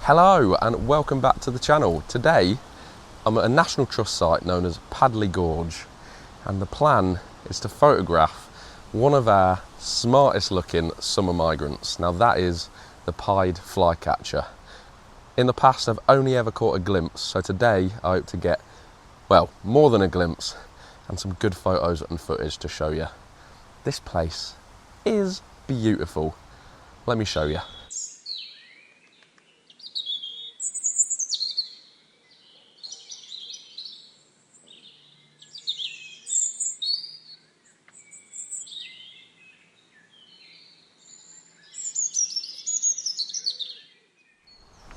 Hello and welcome back to the channel. Today I'm at a National Trust site known as Padley Gorge, and the plan is to photograph one of our smartest looking summer migrants. Now that is the Pied Flycatcher. In the past I've only ever caught a glimpse, so today I hope to get, well, more than a glimpse and some good photos and footage to show you. This place is beautiful. Let me show you.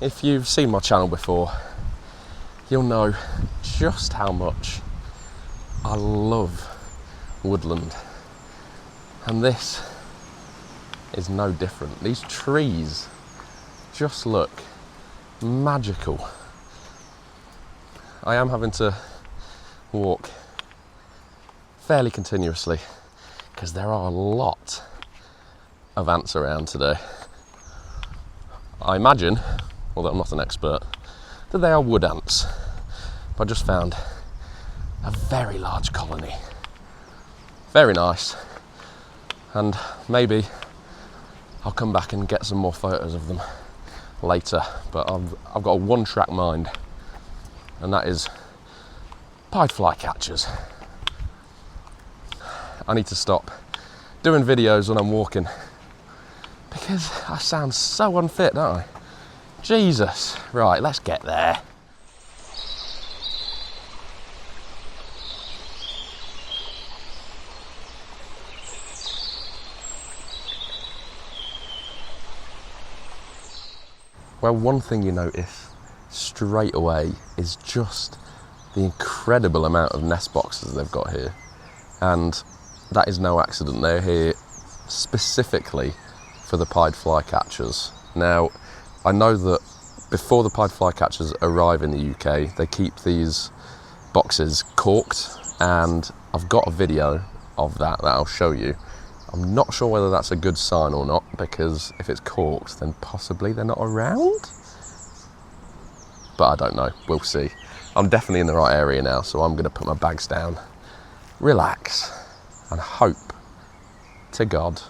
If you've seen my channel before, you'll know just how much I love woodland. And this is no different. These trees just look magical. I am having to walk fairly continuously because there are a lot of ants around today. I imagine, although I'm not an expert, that they are wood ants. But I just found a very large colony. Very nice. And maybe I'll come back and get some more photos of them later. But I've got a one-track mind, and that is Pied Flycatchers. I need to stop doing videos when I'm walking because I sound so unfit, don't I? Jesus. Right, let's get there. Well, one thing you notice straight away is just the incredible amount of nest boxes they've got here. And that is no accident. They're here specifically for the Pied Flycatchers. Now, I know that before the Pied Flycatchers arrive in the UK, they keep these boxes corked, and I've got a video of that I'll show you. I'm not sure whether that's a good sign or not, because if it's corked, then possibly they're not around. But I don't know, we'll see. I'm definitely in the right area now, so I'm gonna put my bags down, relax, and hope to God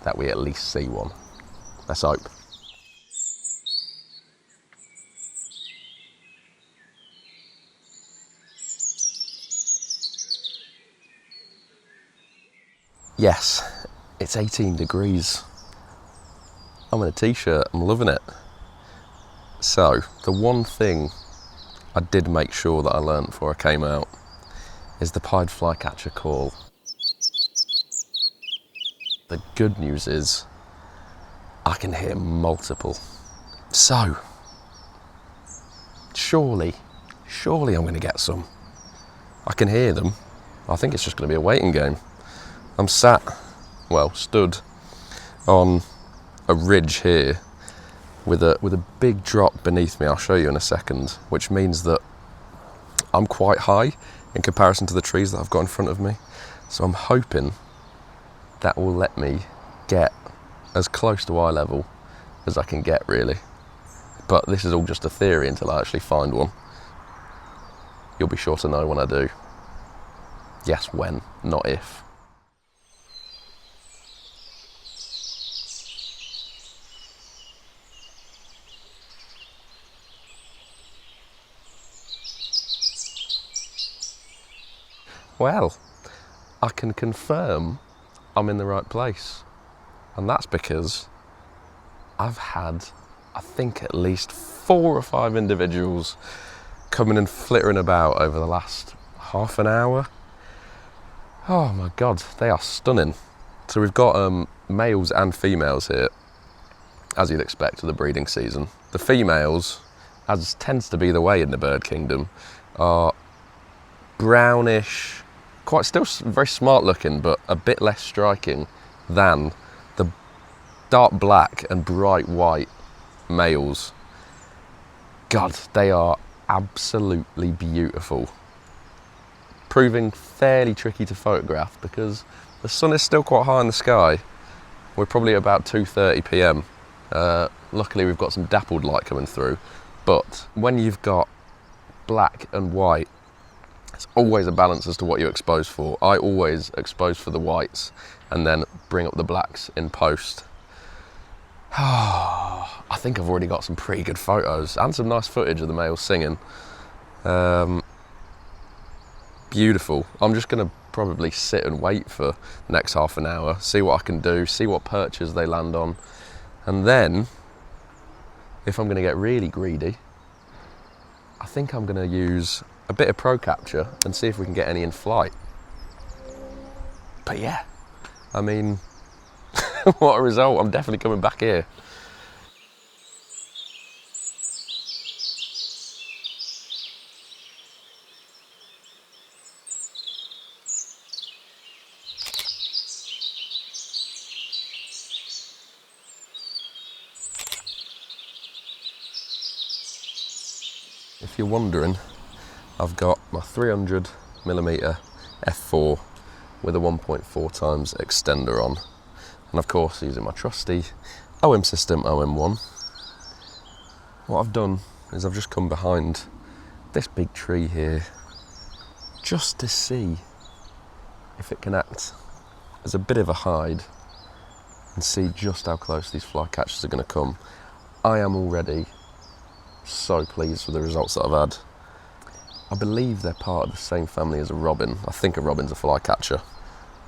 that we at least see one. Let's hope. Yes, it's 18 degrees. I'm in a t-shirt, I'm loving it. So, the one thing I did make sure that I learned before I came out is the Pied Flycatcher call. The good news is I can hear multiple. So, surely I'm gonna get some. I can hear them. I think it's just gonna be a waiting game. I'm stood on a ridge here with a big drop beneath me. I'll show you in a second, which means that I'm quite high in comparison to the trees that I've got in front of me. So I'm hoping that will let me get as close to eye level as I can get, really. But this is all just a theory until I actually find one. You'll be sure to know when I do. Yes, when, not if. Well, I can confirm I'm in the right place. And that's because I've had, I think, at least 4 or 5 individuals coming and flittering about over the last half an hour. Oh my God, they are stunning. So we've got males and females here, as you'd expect for the breeding season. The females, as tends to be the way in the bird kingdom, are brownish, quite still very smart looking, but a bit less striking than the dark black and bright white males. God, they are absolutely beautiful. Proving fairly tricky to photograph because the sun is still quite high in the sky. We're probably at about 2:30 p.m. Luckily we've got some dappled light coming through, but when you've got black and white, it's always a balance as to what you expose for. I always expose for the whites and then bring up the blacks in post. I think I've already got some pretty good photos and some nice footage of the males singing. Beautiful. I'm just going to probably sit and wait for the next half an hour, see what I can do, see what perches they land on, and then if I'm going to get really greedy, I think I'm going to use a bit of pro capture and see if we can get any in flight. But yeah, I mean, what a result. I'm definitely coming back here. If you're wondering, I've got my 300mm f4 with a 1.4 times extender on, and of course using my trusty OM system OM-1. What I've done is I've just come behind this big tree here just to see if it can act as a bit of a hide and see just how close these flycatchers are going to come. I am already so pleased with the results that I've had. I believe they're part of the same family as a robin. I think a robin's a flycatcher,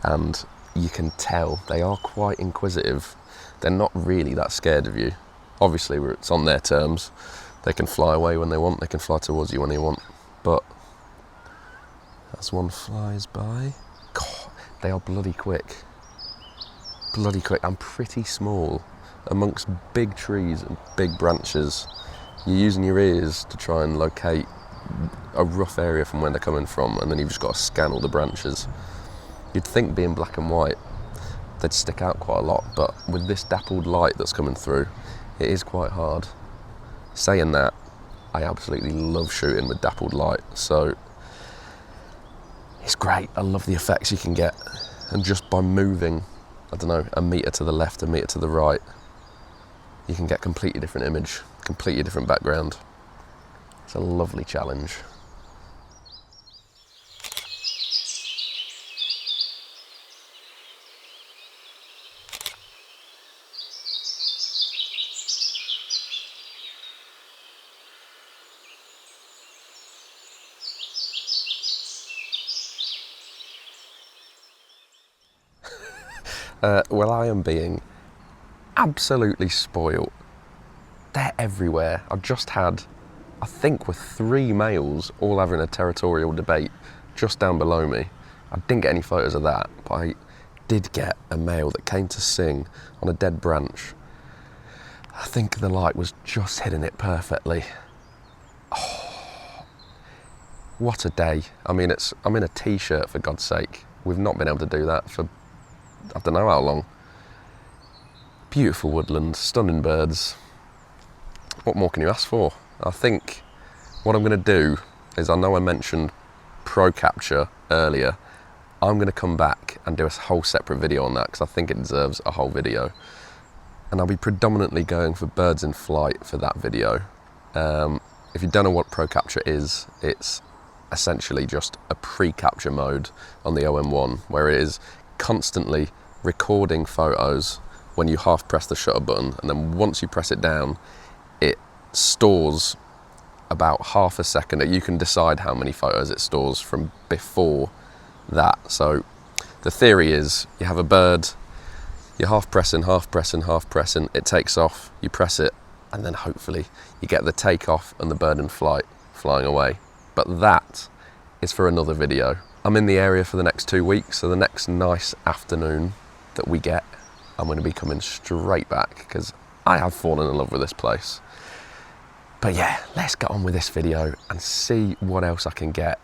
and you can tell they are quite inquisitive. They're not really that scared of you. Obviously it's on their terms. They can fly away when they want, they can fly towards you when they want, but as one flies by, God, they are bloody quick. Bloody quick. I'm pretty small amongst big trees and big branches. You're using your ears to try and locate a rough area from where they're coming from, and then you've just got to scan all the branches. You'd think being black and white they'd stick out quite a lot, but with this dappled light that's coming through, it is quite hard. Saying that, I absolutely love shooting with dappled light, so it's great. I love the effects you can get, and just by moving, I don't know, a metre to the left, a metre to the right, you can get completely different image, completely different background. It's a lovely challenge. Well, I am being absolutely spoilt. They're everywhere. I've just had, I think, with 3 males all having a territorial debate just down below me. I didn't get any photos of that, but I did get a male that came to sing on a dead branch. I think the light was just hitting it perfectly. Oh, what a day. I mean, I'm in a t-shirt, for God's sake. We've not been able to do that for I don't know how long. Beautiful woodland, stunning birds. What more can you ask for? I think what I'm going to do is, I know I mentioned pro capture earlier. I'm going to come back and do a whole separate video on that because I think it deserves a whole video. And I'll be predominantly going for birds in flight for that video. If you don't know what pro capture is, it's essentially just a pre-capture mode on the OM-1 where it is constantly recording photos when you half press the shutter button, and then once you press it down, it stores about half a second. You can decide how many photos it stores from before that. So the theory is you have a bird, you're half pressing, it takes off, you press it, and then hopefully you get the takeoff and the bird in flight flying away. But that is for another video. I'm in the area for the next 2 weeks, so the next nice afternoon that we get, I'm going to be coming straight back because I have fallen in love with this place. But yeah, let's get on with this video and see what else I can get.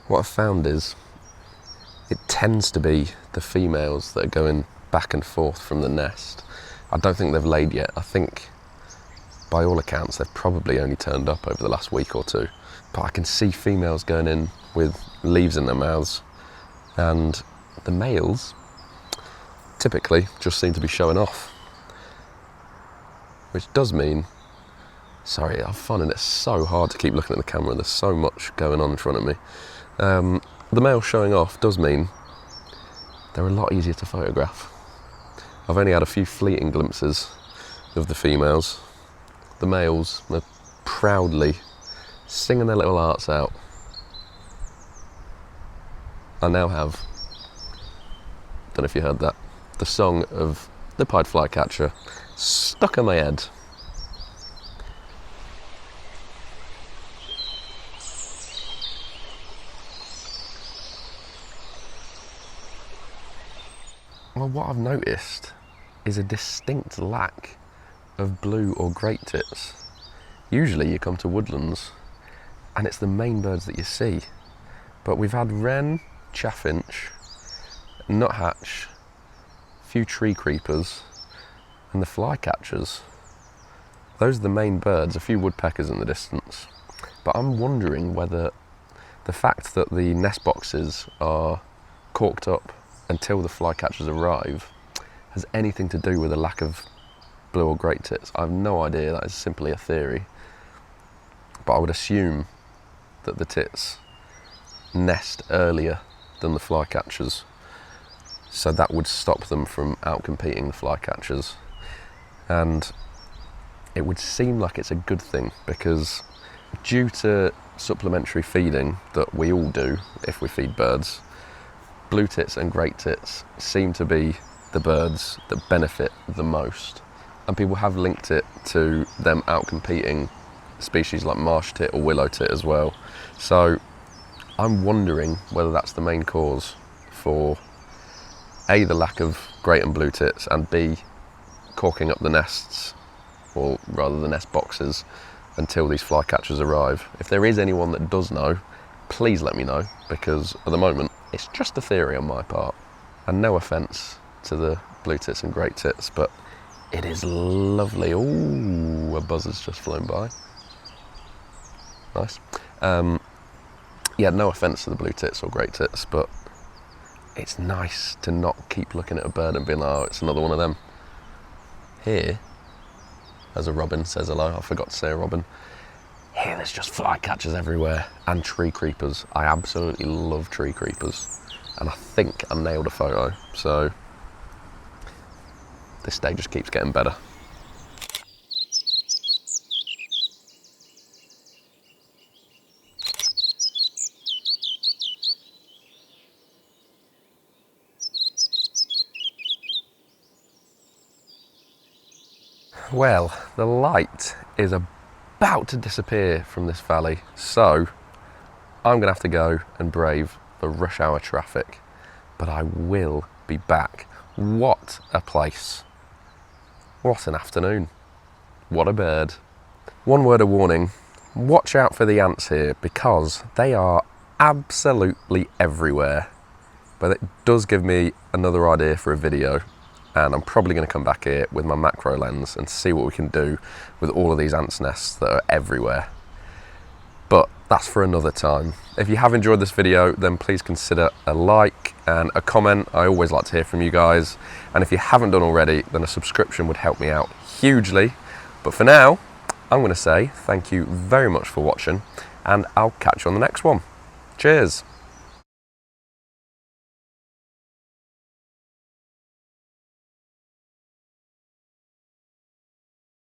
What I've found is it tends to be the females that are going back and forth from the nest. I don't think they've laid yet. I think by all accounts they've probably only turned up over the last week or two. but I can see females going in with leaves in their mouths, and the males typically just seem to be showing off, which does mean, sorry, I'm finding it so hard to keep looking at the camera, there's so much going on in front of me. The male showing off does mean they're a lot easier to photograph. I've only had a few fleeting glimpses of the females. The males are proudly singing their little hearts out. I now have, don't know if you heard that, the song of the Pied Flycatcher stuck in my head. Well, what I've noticed is a distinct lack of blue or great tits. Usually you come to woodlands and it's the main birds that you see, but we've had wren, chaffinch, nuthatch, a few tree creepers and the flycatchers. Those are the main birds, a few woodpeckers in the distance. But I'm wondering whether the fact that the nest boxes are corked up until the flycatchers arrive has anything to do with a lack of blue or great tits. I have no idea, that is simply a theory. But I would assume that the tits nest earlier than the flycatchers, so that would stop them from outcompeting the flycatchers. And it would seem like it's a good thing, because due to supplementary feeding that we all do if we feed birds, blue tits and great tits seem to be the birds that benefit the most. And people have linked it to them outcompeting species like marsh tit or willow tit as well. So I'm wondering whether that's the main cause for A, the lack of great and blue tits, and B, corking up the nests, or rather the nest boxes, until these flycatchers arrive. If there is anyone that does know, please let me know, because at the moment it's just a theory on my part. And no offence to the blue tits and great tits, but it is lovely. Ooh, a buzzard's just flown by. Nice. Yeah, no offence to the blue tits or great tits, but it's nice to not keep looking at a bird and being like, oh, it's another one of them. Here, as a robin says hello, I forgot to say a robin. Here there's just flycatchers everywhere, and tree creepers. I absolutely love tree creepers, and I think I nailed a photo, so this day just keeps getting better. Well, the light is about to disappear from this valley, so I'm gonna have to go and brave the rush hour traffic, but I will be back. What a place. What an afternoon. What a bird. One word of warning, watch out for the ants here, because they are absolutely everywhere. But it does give me another idea for a video, and I'm probably going to come back here with my macro lens and see what we can do with all of these ants' nests that are everywhere. But that's for another time. If you have enjoyed this video, then please consider a like and a comment. I always like to hear from you guys. And if you haven't done already, then a subscription would help me out hugely. But for now, I'm going to say thank you very much for watching, and I'll catch you on the next one. Cheers.